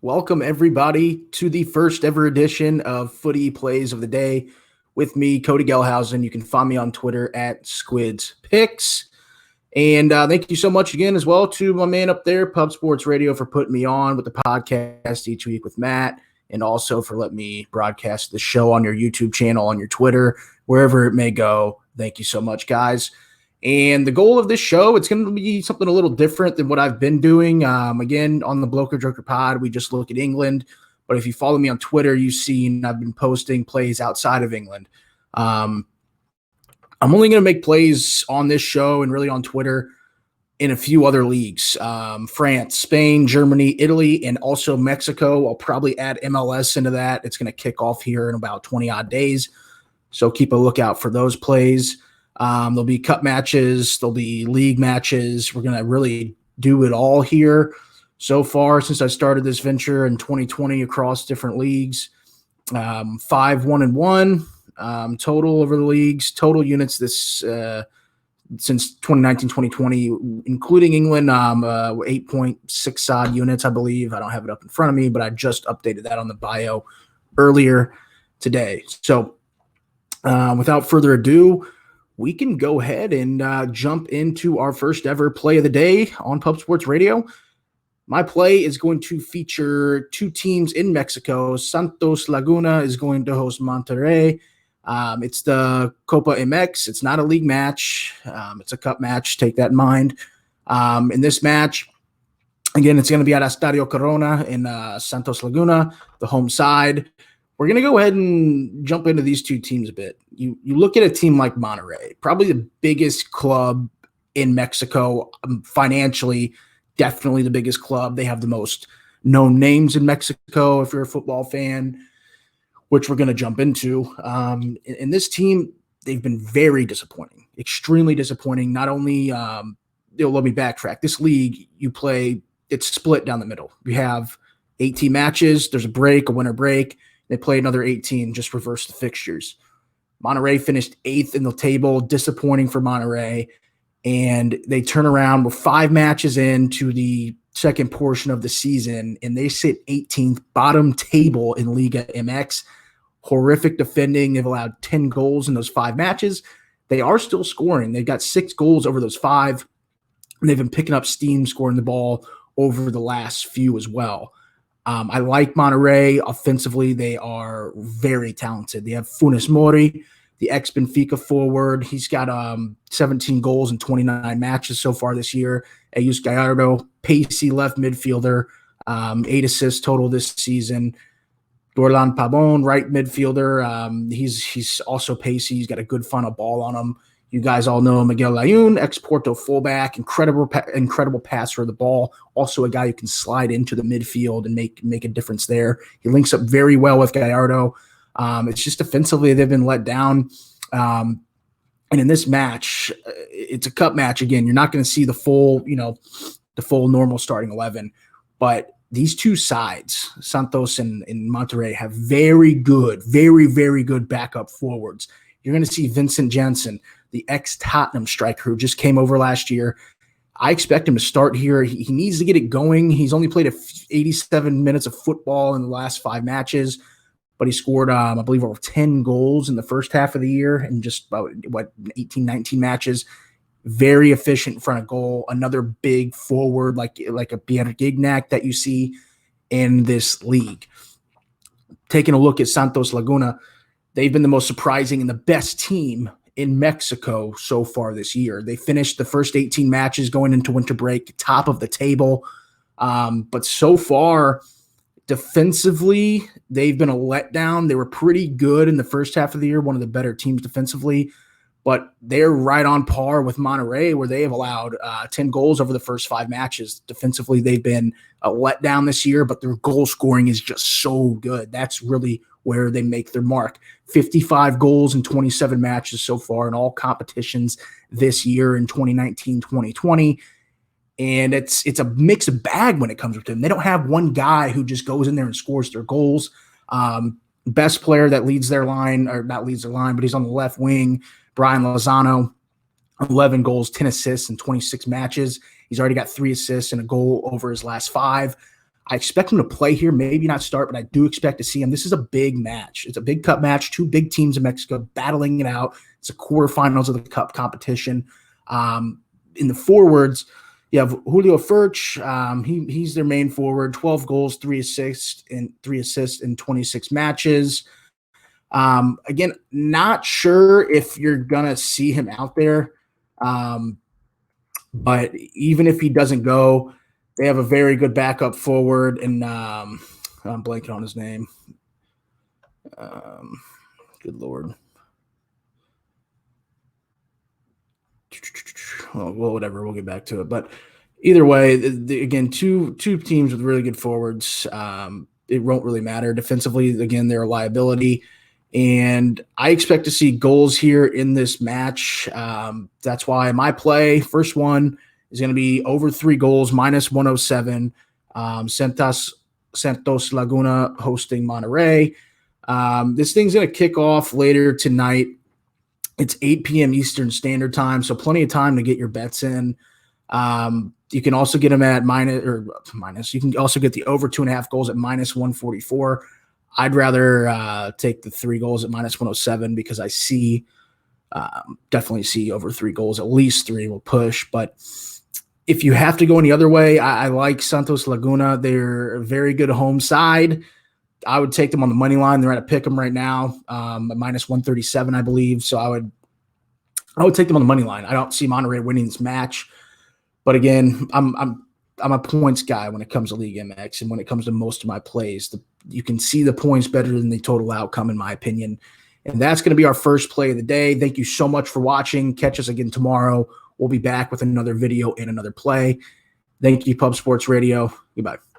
Welcome, everybody, to the first ever edition of Footy Plays of the Day with me, Cody Gelhausen. You can find me on Twitter at Squidspicks. And thank you so much again as well to my man up there, Pub Sports Radio, for putting me on with the podcast each week with Matt, and also for letting me broadcast the show on your YouTube channel, on your Twitter, wherever it may go. Thank you so much, guys. And the goal of this show, it's going to be something a little different than what I've been doing. Again, on the Bloker Joker Pod, we just look at England. But if you follow me on Twitter, you've seen I've been posting plays outside of England. I'm only going to make plays on this show and really on Twitter in a few other leagues. France, Spain, Germany, Italy, and also Mexico. I'll probably add MLS into that. It's going to kick off here in about 20-odd days. So keep a lookout for those plays. There'll be cup matches. There'll be league matches. We're going to really do it all here so far since I started this venture in 2020 across different leagues. 5-1-1 total over the leagues. Total units this since 2019-2020, including England, 8.6 odd units, I believe. I don't have it up in front of me, but I just updated that on the bio earlier today. So without further ado, we can go ahead and jump into our first ever play of the day on Pub Sports Radio. My play is going to feature two teams in Mexico. Santos Laguna is going to host Monterrey. It's the Copa MX. It's not a league match. It's a cup match. Take that in mind. In this match, again, it's going to be at Estadio Corona in Santos Laguna, the home side. We're going to go ahead and jump into these two teams a bit. You look at a team like Monterrey, probably the biggest club in Mexico financially, definitely the biggest club. They have the most known names in Mexico if you're a football fan, which we're going to jump into. In this team, they've been very disappointing, extremely disappointing. Not only, let me backtrack. This league, you play, it's split down the middle. You have 18 matches. There's a break, a winter break. They play another 18, just reverse the fixtures. Monterrey finished 8th in the table, disappointing for Monterrey. And they turn around with 5 matches into the second portion of the season, and they sit 18th, bottom table in Liga MX. Horrific defending. They've allowed 10 goals in those 5 matches. They are still scoring. They've got 6 goals over those 5, and they've been picking up steam scoring the ball over the last few as well. I like Monterrey. Offensively, they are very talented. They have Funes Mori, the ex-Benfica forward. He's got 17 goals in 29 matches so far this year. Ayus Gallardo, pacey left midfielder, 8 assists total this season. Dorlan Pabon, right midfielder. He's also pacey. He's got a good final ball on him. You guys all know Miguel Layun, ex-Porto fullback, incredible passer of the ball. Also a guy who can slide into the midfield and make a difference there. He links up very well with Gallardo. It's just defensively they've been let down. And in this match, it's a cup match. Again, you're not going to see the full normal starting 11. But these two sides, Santos and Monterrey, have very good, very, very good backup forwards. You're going to see Vincent Janssen, the ex-Tottenham striker who just came over last year. I expect him to start here. He needs to get it going. He's only played 87 minutes of football in the last 5 matches, but he scored, I believe, over 10 goals in the first half of the year in just about, 18, 19 matches. Very efficient in front of goal. Another big forward like a Pierre Gignac that you see in this league. Taking a look at Santos Laguna, they've been the most surprising and the best team in Mexico so far this year. They finished the first 18 matches going into winter break, top of the table. But so far, defensively, they've been a letdown. They were pretty good in the first half of the year, one of the better teams defensively. But they're right on par with Monterrey, where they have allowed 10 goals over the first 5 matches. Defensively, they've been a letdown this year, but their goal scoring is just so good. That's really where they make their mark. 55 goals in 27 matches so far in all competitions this year in 2019-2020. And it's a mixed bag when it comes to them. They don't have one guy who just goes in there and scores their goals. Best player that leads their line, or not leads their line, but he's on the left wing, Brian Lozano, 11 goals, 10 assists in 26 matches. He's already got 3 assists and a goal over his last 5. I expect him to play here, maybe not start, but I do expect to see him. This is a big match. It's a big cup match, two big teams in Mexico battling it out. It's a quarterfinals of the cup competition. In the forwards, you have Julio Furch. He's their main forward, 12 goals, 3 assists in 26 matches. Again, not sure if you're going to see him out there. But even if he doesn't go, they have a very good backup forward, and I'm blanking on his name. Good Lord. Well, whatever. We'll get back to it. But either way, again, two teams with really good forwards. It won't really matter. Defensively, again, they're a liability. And I expect to see goals here in this match. That's why my play, first one, is going to be over 3 goals, minus 107. Santos Laguna hosting Monterrey. This thing's going to kick off later tonight. It's 8 p.m. Eastern Standard Time, so plenty of time to get your bets in. You can also get them at minus. You can also get the over 2.5 goals at minus 144. I'd rather take the 3 goals at minus 107 because I definitely see over 3 goals. At least 3 will push. But if you have to go any other way, I like Santos Laguna. They're a very good home side. I would take them on the money line. They're at a pick 'em right now, at minus 137, I believe. So I would take them on the money line. I don't see Monterrey winning this match. But again, I'm a points guy when it comes to League MX, and when it comes to most of my plays, you can see the points better than the total outcome, in my opinion. And that's going to be our first play of the day. Thank you so much for watching. Catch us again tomorrow. We'll be back with another video and another play. Thank you, Pub Sports Radio. Goodbye.